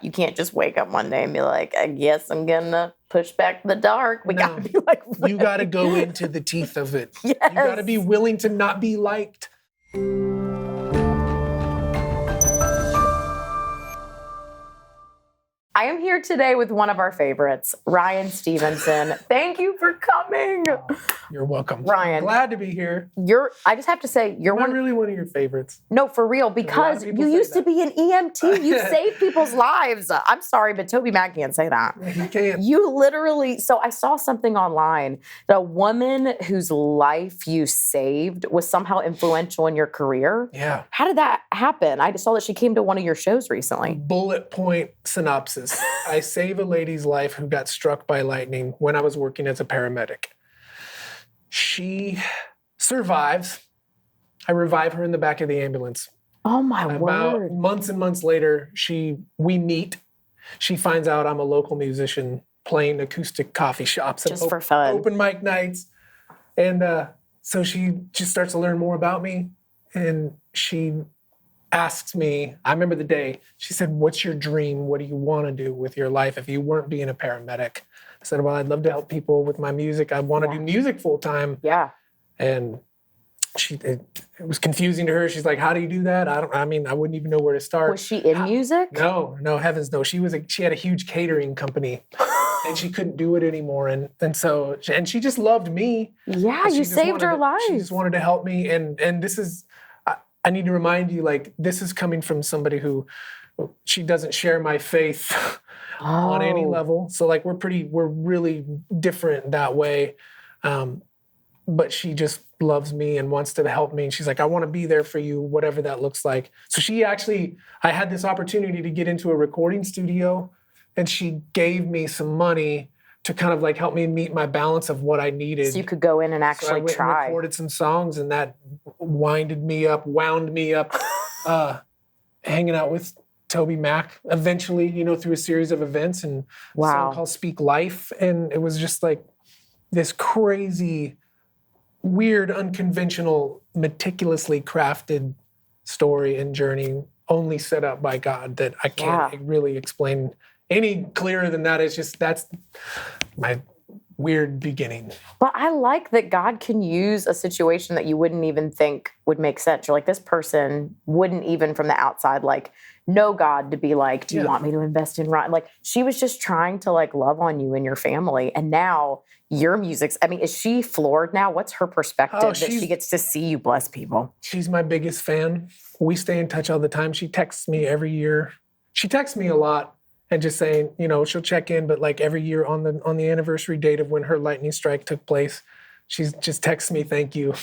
You can't just wake up one day and be like, I guess I'm gonna push back the dark. We gotta be like, you gotta go into the teeth of it. Yes. You gotta be willing to not be liked. I am here today with one of our favorites, Ryan Stevenson. Thank you for coming. You're welcome. Ryan. I'm glad to be here. I just have to say, you're really one of your favorites. No, for real, because you used to be an EMT. You saved people's lives. I'm sorry, but Toby Mac can't say that. He can't. You literally, so I saw something online that a woman whose life you saved was somehow influential in your career. Yeah. How did that happen? I just saw that she came to one of your shows recently. Bullet point synopsis. I save a lady's life who got struck by lightning when I was working as a paramedic. She survives. I revive her in the back of the ambulance. Oh my word. About months and months later, we meet. She finds out I'm a local musician playing acoustic coffee shops. Just for fun. Open mic nights. And so she just starts to learn more about me. And she asks me, I remember the day, she said, what's your dream? What do you want to do with your life if you weren't being a paramedic? I said, well, I'd love to help people with my music. I want to do music full time. Yeah. And it was confusing to her. She's like, how do you do that? I wouldn't even know where to start. Was she in music? No, heavens no. She had a huge catering company and she couldn't do it anymore. And she just loved me. Yeah, you saved her life. She just wanted to help me. And this is, I need to remind you, like, this is coming from somebody who, she doesn't share my faith on any level. So like, we're really different that way. But she just loves me and wants to help me. And she's like, I want to be there for you, whatever that looks like. So I had this opportunity to get into a recording studio and she gave me some money to kind of like help me meet my balance of what I needed. So you could go in and actually so I went try. And recorded some songs and that wound me up, hanging out with Toby Mac eventually, through a series of events and a song called Speak Life. And it was just like this crazy, weird, unconventional, meticulously crafted story and journey only set up by God that I can't really explain any clearer than that. It's just, that's my weird beginning. But I like that God can use a situation that you wouldn't even think would make sense. You're like, this person wouldn't even from the outside, like, know God to be like, do you want me to invest in Ryan? Like, she was just trying to like love on you and your family. And now your music's, is she floored now? What's her perspective that she gets to see you bless people? She's my biggest fan. We stay in touch all the time. She texts me every year. She texts me a lot. And just saying, she'll check in, but like every year on the anniversary date of when her lightning strike took place, she's just texts me, thank you.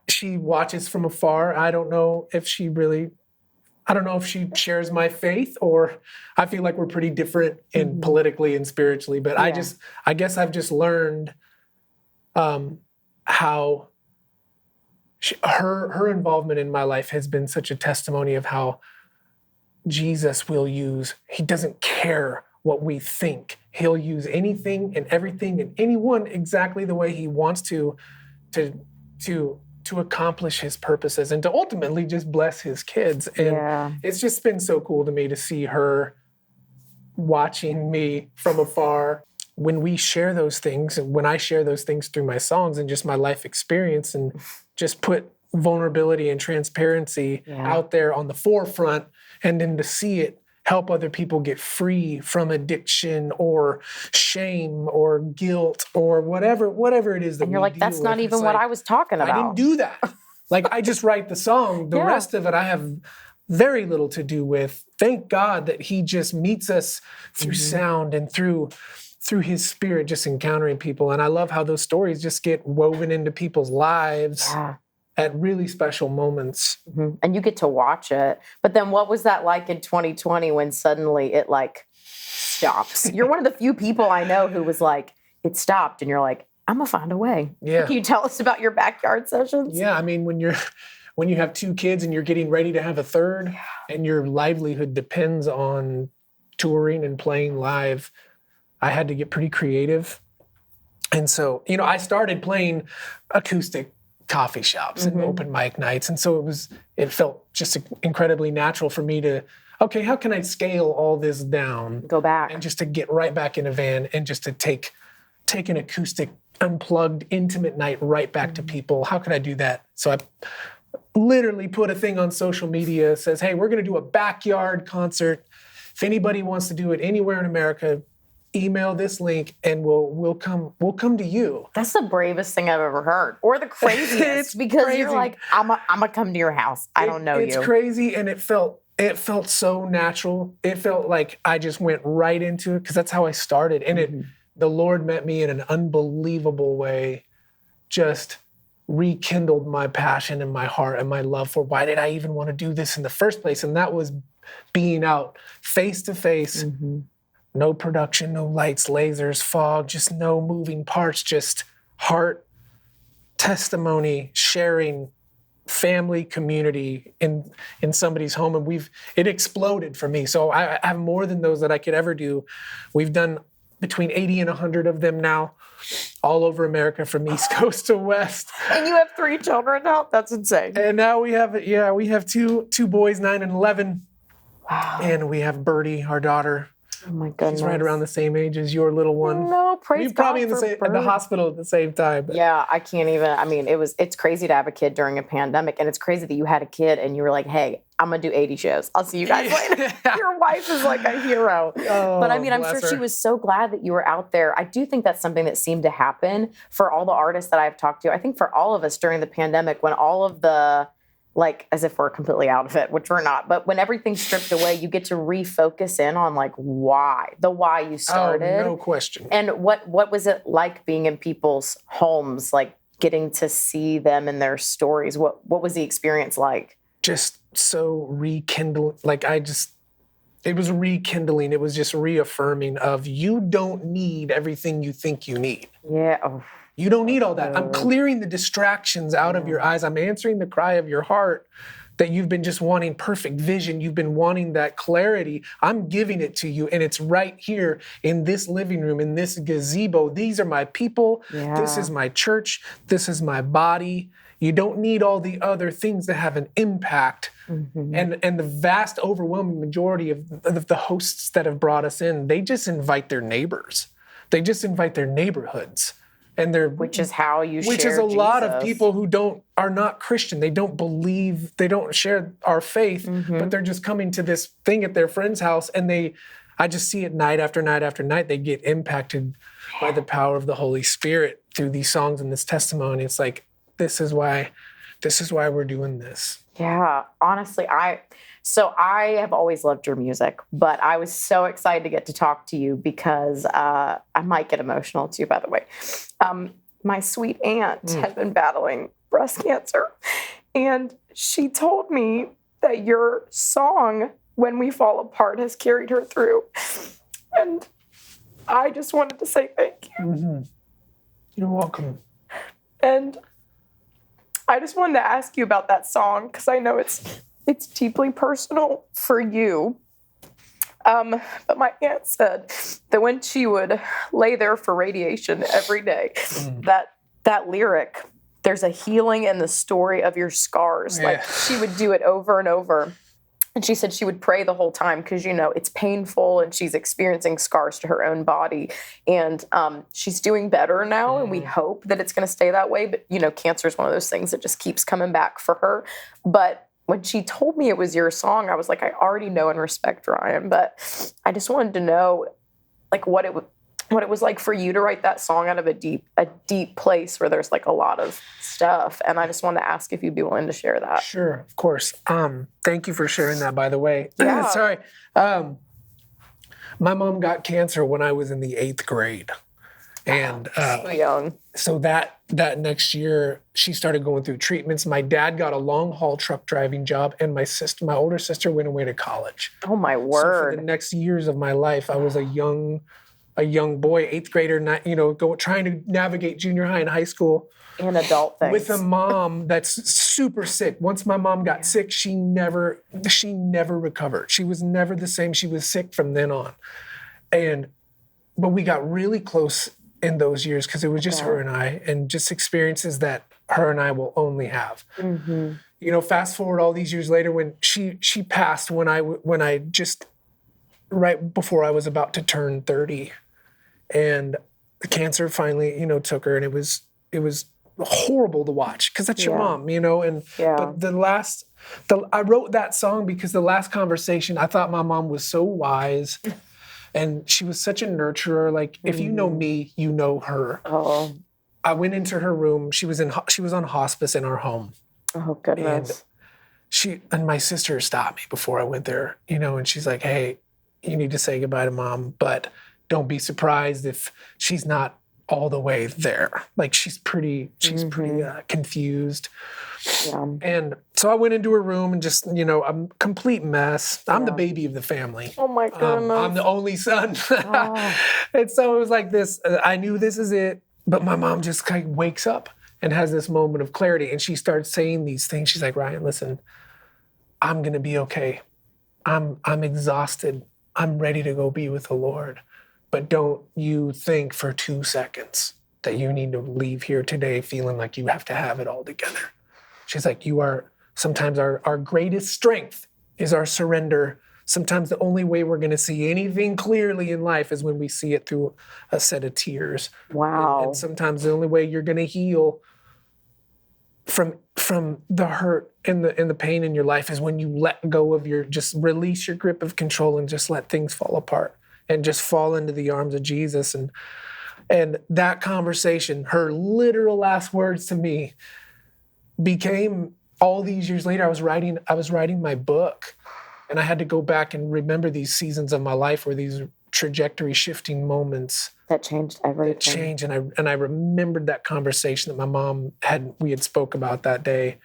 She watches from afar. I don't know if she shares my faith, or I feel like we're pretty different in politically and spiritually, but I guess I've just learned how her involvement in my life has been such a testimony of how Jesus will use, he doesn't care what we think. He'll use anything and everything and anyone exactly the way he wants to accomplish his purposes and to ultimately just bless his kids. And it's just been so cool to me to see her watching me from afar. When we share those things, and when I share those things through my songs and just my life experience and just put vulnerability and transparency out there on the forefront, and then to see it help other people get free from addiction or shame or guilt or whatever it is that and you're like, that's not even what I was talking about. I didn't do that. Like, I just write the song. The rest of it I have very little to do with. Thank God that he just meets us through sound and through his spirit, just encountering people. And I love how those stories just get woven into people's lives. At really special moments. And you get to watch it. But then what was that like in 2020 when suddenly it like stops? You're one of the few people I know who was like, it stopped. And you're like, I'm going to find a way. Yeah. Can you tell us about your backyard sessions? Yeah. When you have two kids and you're getting ready to have a third and your livelihood depends on touring and playing live, I had to get pretty creative. And so, I started playing acoustic coffee shops and open mic nights. And so it felt just incredibly natural for me to, okay, how can I scale all this down? Go back. And just to get right back in a van and just to take an acoustic, unplugged, intimate night right back to people. How can I do that? So I literally put a thing on social media, says, hey, we're going to do a backyard concert. If anybody wants to do it anywhere in America, email this link and we'll come to you. That's the bravest thing I've ever heard, or the craziest, because crazy. You're like, I'm gonna come to your house. I don't know it's you. It's crazy, and it felt so natural. It felt like I just went right into it because that's how I started. And the Lord met me in an unbelievable way, just rekindled my passion and my heart and my love for why did I even want to do this in the first place? And that was being out face to face. No production, no lights, lasers, fog, just no moving parts, just heart, testimony, sharing, family, community in somebody's home. And it exploded for me. So I have more than those that I could ever do. We've done between 80 and 100 of them now, all over America from East Coast to West. And you have 3 children now? That's insane. And now we have two boys, 9 and 11. Wow. And we have Birdie, our daughter. Oh my goodness. She's right around the same age as your little one. No, praise We're probably God in the hospital at the same time. But. Yeah, I can't even. I mean, it's crazy to have a kid during a pandemic, and it's crazy that you had a kid and you were like, "Hey, I'm gonna do 80 shows. I'll see you guys later." Your wife is like a hero. Oh, but I mean, I'm sure she was so glad that you were out there. I do think that's something that seemed to happen for all the artists that I've talked to. I think for all of us during the pandemic, when all of the like, as if we're completely out of it, which we're not. But when everything's stripped away, you get to refocus in on like why you started. Oh, no question. And what was it like being in people's homes, like getting to see them and their stories? What was the experience like? Just so rekindling. It was rekindling. It was just reaffirming of you don't need everything you think you need. Yeah. Oh. You don't need all that. I'm clearing the distractions out of your eyes. I'm answering the cry of your heart that you've been just wanting perfect vision. You've been wanting that clarity. I'm giving it to you, and it's right here in this living room, in this gazebo. These are my people. Yeah. This is my church. This is my body. You don't need all the other things that have an impact. And the vast, overwhelming majority of the hosts that have brought us in, they just invite their neighbors. They just invite their neighborhoods. Which is how you share Which is a lot of Jesus. people who are not Christian. They don't believe, they don't share our faith, but they're just coming to this thing at their friend's house, and I just see it night after night after night. They get impacted by the power of the Holy Spirit through these songs and this testimony. It's like, this is why we're doing this. Yeah, honestly, I have always loved your music, but I was so excited to get to talk to you because I might get emotional too, by the way. My sweet aunt has been battling breast cancer, and she told me that your song, When We Fall Apart, has carried her through. And I just wanted to say thank you. You're welcome. And I just wanted to ask you about that song because I know it's deeply personal for you. But my aunt said that when she would lay there for radiation every day, that lyric, there's a healing in the story of your scars. Yeah. Like she would do it over and over. And she said she would pray the whole time because, it's painful and she's experiencing scars to her own body. And she's doing better now, and we hope that it's going to stay that way. But, cancer is one of those things that just keeps coming back for her. But when she told me it was your song, I was like, I already know and respect Ryan, but I just wanted to know, like, what it was like for you to write that song out of a deep place where there's like a lot of stuff. And I just wanted to ask if you'd be willing to share that. Sure, of course. Thank you for sharing that, by the way. Yeah. Sorry. My mom got cancer when I was in the 8th grade. And So young. so that next year, she started going through treatments. My dad got a long-haul truck driving job, and my older sister went away to college. Oh, my So word. for the next years of my life, I was a young boy, 8th grader, trying to navigate junior high and high school. And adult things. With a mom that's super sick. Once my mom got sick, she never recovered. She was never the same. She was sick from then on. But we got really close in those years because it was just her and I, and just experiences that her and I will only have. fast forward all these years later, when she passed when I just right before I was about to turn 30, and the cancer finally, took her, and it was horrible to watch because that's your mom, and but I wrote that song because the last conversation, I thought my mom was so wise and she was such a nurturer. Like, if you know me, you know her. Oh. I went into her room. She was on hospice in our home. Oh, goodness. And my sister stopped me before I went there, and she's like, "Hey, you need to say goodbye to mom, but don't be surprised if she's not all the way there. Like, she's pretty confused." Yeah. And so I went into her room and just, I'm a complete mess. I'm the baby of the family. Oh my goodness. I'm the only son. Oh. And so it was like this, I knew this is it, but my mom just kind of wakes up and has this moment of clarity, and she starts saying these things. She's like, "Ryan, listen, I'm going to be okay. I'm exhausted. I'm ready to go be with the Lord. But don't you think for 2 seconds that you need to leave here today feeling like you have to have it all together." She's like, sometimes our greatest strength is our surrender. Sometimes the only way we're going to see anything clearly in life is when we see it through a set of tears. Wow. And sometimes the only way you're going to heal from the hurt and the pain in your life is when you let go of just release your grip of control and just let things fall apart and just fall into the arms of Jesus. And that conversation, her literal last words to me, became, all these years later, I was writing my book, and I had to go back and remember these seasons of my life where these trajectory shifting moments that changed everything. And I remembered that conversation that my mom we had spoke about that day.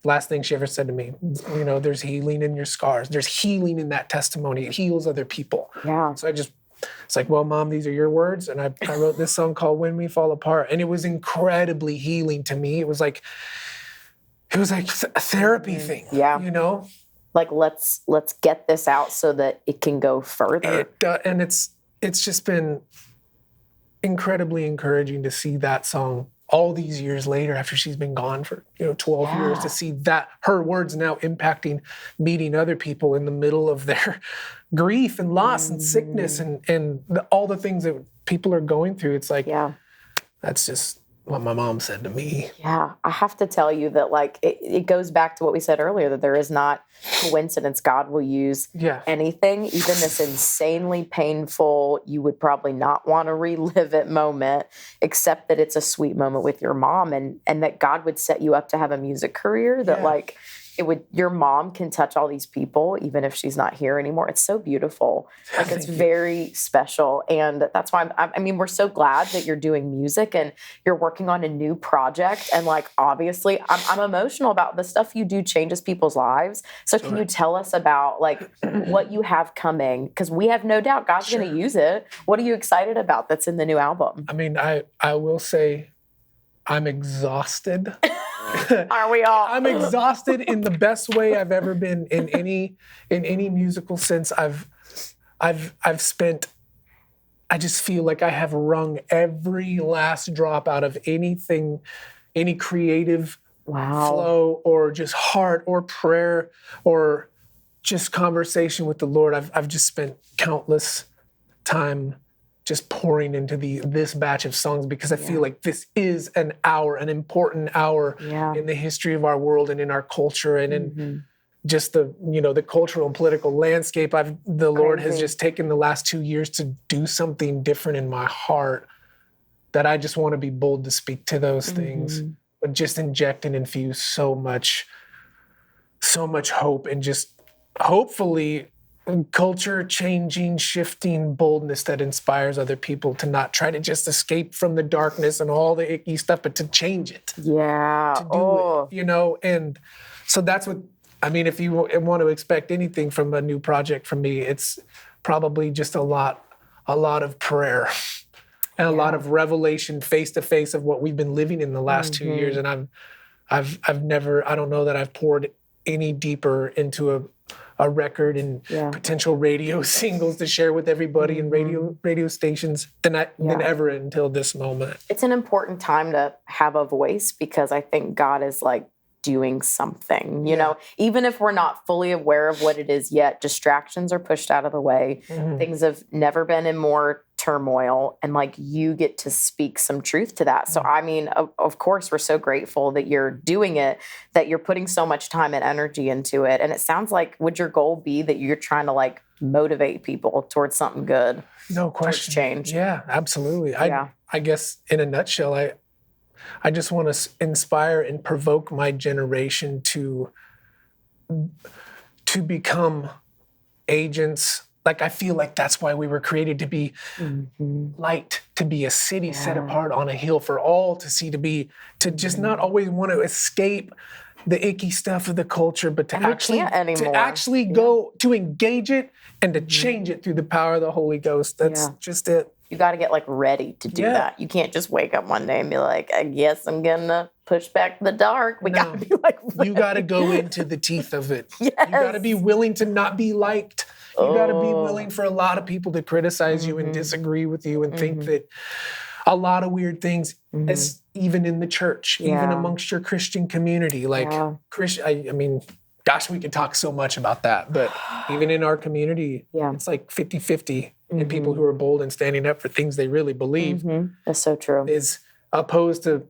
Last thing she ever said to me, there's healing in your scars. There's healing in that testimony. It heals other people. Yeah. So it's like, well, Mom, these are your words. And I wrote this song called When We Fall Apart. And it was incredibly healing to me. It was like a therapy thing. Yeah. Like, let's get this out so that it can go further. And it's just been incredibly encouraging to see that song all these years later, after she's been gone for 12 years, to see that her words now impacting meeting other people in the middle of their grief and loss and sickness and all the things that people are going through. It's like, that's just what my mom said to me. Yeah, I have to tell you that, like, it goes back to what we said earlier, that there is not coincidence. God will use anything, even this insanely painful, you would probably not want to relive it moment, except that it's a sweet moment with your mom, and that God would set you up to have a music career that like your mom can touch all these people, even if she's not here anymore. It's so beautiful. Like, it's very special. And that's why we're so glad that you're doing music and you're working on a new project. And like, obviously I'm emotional about the stuff you do changes people's lives. So can you tell us about like what you have coming? Because we have no doubt God's going to use it. What are you excited about that's in the new album? I will say I'm exhausted. Are we all? I'm exhausted in the best way I've ever been in any musical sense. I've spent. I just feel like I have wrung every last drop out of anything, any creative flow or just heart or prayer or just conversation with the Lord. I've just spent countless time just pouring into this batch of songs because I feel like this is an important hour in the history of our world and in our culture and in just the cultural and political landscape. The Lord has just taken the last 2 years to do something different in my heart that I just want to be bold to speak to those things, but just inject and infuse so much hope and just hopefully culture changing, shifting boldness that inspires other people to not try to just escape from the darkness and all the icky stuff, but to change it. Yeah. To do it, and so that's what, if you want to expect anything from a new project from me, it's probably just a lot of prayer and a lot of revelation face to face of what we've been living in the last 2 years. And I don't know that I've poured any deeper into a record and potential radio singles to share with everybody in radio stations than ever until this moment. It's an important time to have a voice because I think God is like doing something, you know, even if we're not fully aware of what it is yet, distractions are pushed out of the way. Things have never been in more turmoil, and like you get to speak some truth to that. So, I mean, of course, we're so grateful that you're doing it, that you're putting so much time and energy into it. And it sounds like, would your goal be that you're trying to like motivate people towards something good? No question. Change. Yeah, absolutely. I guess in a nutshell, I just want to inspire and provoke my generation to become agents. Like, I feel like that's why we were created, to be light, to be a city set apart on a hill for all to see, to just not always want to escape the icky stuff of the culture, but to actually go to engage it and to change it through the power of the Holy Ghost. That's just it. You got to get like ready to do that. You can't just wake up one day and be like, I guess I'm gonna push back the dark. We got to be like, ready. You got to go into the teeth of it. You got to be willing to not be liked. You got to be willing for a lot of people to criticize you and disagree with you and think that a lot of weird things, as even in the church, even amongst your Christian community. Like, I mean, gosh, we could talk so much about that. But even in our community, it's like 50-50. And people who are bold and standing up for things they really believe. That's so true. Is opposed to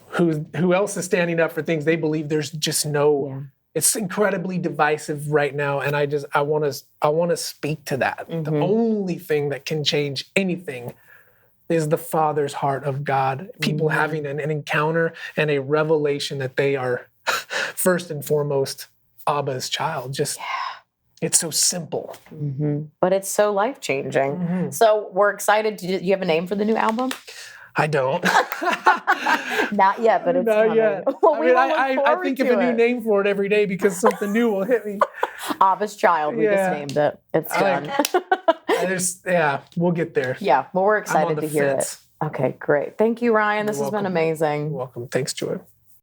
who else is standing up for things they believe. There's just no... It's incredibly divisive right now, and I want to speak to that. The only thing that can change anything is the Father's heart of God. People having an encounter and a revelation that they are first and foremost Abba's child. Just it's so simple, but it's so life changing. So we're excited. Do you have a name for the new album? I don't. Not yet, but it's not coming. yet. Well, I think of a new name for it every day because something new will hit me. Abba's Child. We just named it. It's done. We'll get there. Yeah, well, we're excited to hear it. Okay, great. Thank you, Ryan. This has been amazing. You're welcome. Thanks, Joy.